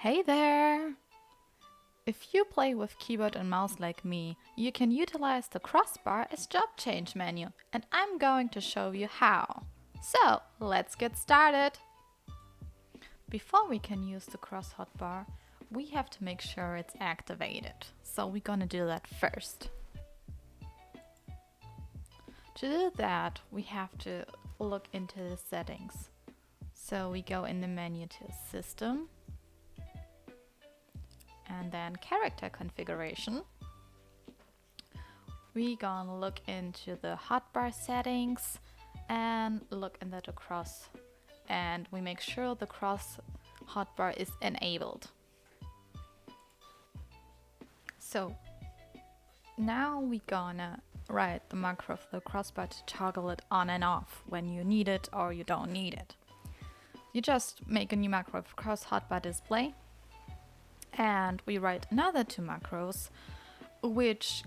Hey there! If you play with keyboard and mouse like me, you can utilize the crossbar as job change menu, and I'm going to show you how. So, let's get started! Before we can use the crosshotbar, we have to make sure it's activated. So we're gonna do that first. To do that, we have to look into the settings. So we go in the menu to System, and then Character Configuration. We gonna look into the hotbar settings and look into the cross, and we make sure the cross hotbar is enabled. So now we gonna write the macro for the crossbar to toggle it on and off when you need it or you don't need it. You just make a new macro for crosshotbardisplay, and we write another two macros which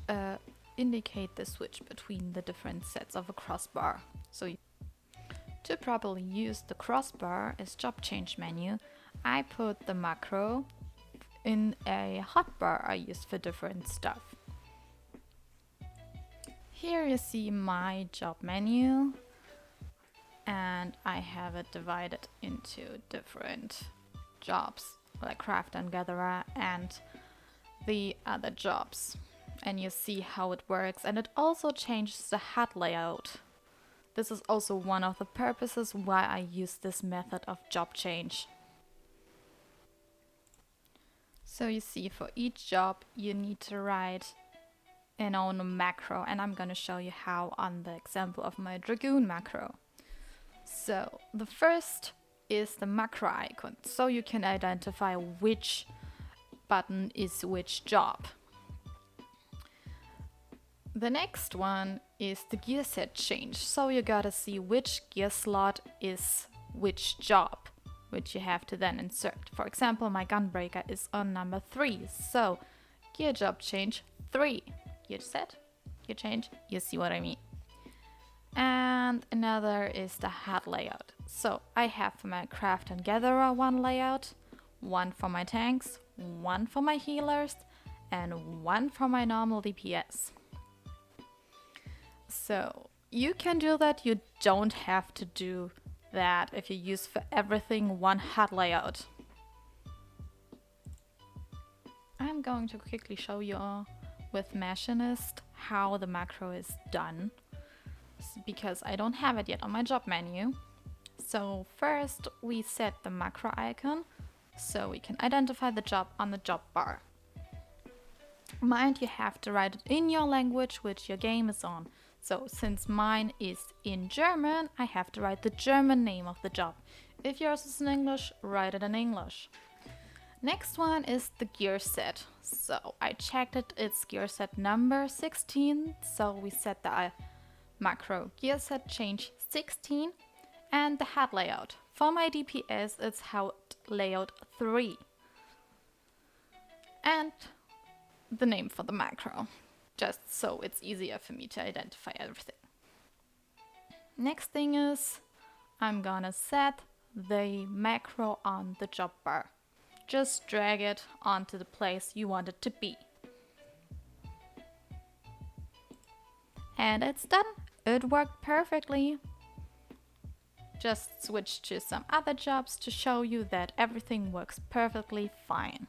indicate the switch between the different sets of a crossbar. So to properly use the crossbar as job change menu, I put the macro in a hotbar I use for different stuff. Here you see my job menu, and I have it divided into different jobs like craft and gatherer and the other jobs. And you see how it works, and it also changes the HUD layout. This is also one of the purposes why I use this method of job change. So you see, for each job you need to write an own macro, and I'm gonna show you how on the example of my Dragoon macro. So the first is the macro icon, so you can identify which button is which job. The next one is the gearset change, so you gotta see which gear slot is which job, which you have to then insert. For example, my gunbreaker is on number 3, so gear job change 3. Gear set, gear change, you see what I mean. And another is the HUD layout. So I have for my craft and gatherer one layout, one for my tanks, one for my healers, and one for my normal DPS. So you can do that, you don't have to do that if you use for everything one HUD layout. I'm going to quickly show you with Machinist how the macro is done, because I don't have it yet on my job menu. So first we set the macro icon so we can identify the job on the job bar. Mind, you have to write it in your language which your game is on. So since mine is in German, I have to write the German name of the job. If yours is in English, write it in English. Next one is the gear set. So I checked it, it's gear set number 16. So we set the macro gear set change 16, and the HUD layout. For my DPS, it's HUD layout 3. And the name for the macro, just so it's easier for me to identify everything. Next thing is, I'm gonna set the macro on the job bar. Just drag it onto the place you want it to be. And it's done. It worked perfectly. Just switch to some other jobs to show you that everything works perfectly fine.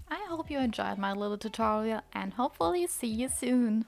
I hope you enjoyed my little tutorial, and hopefully see you soon.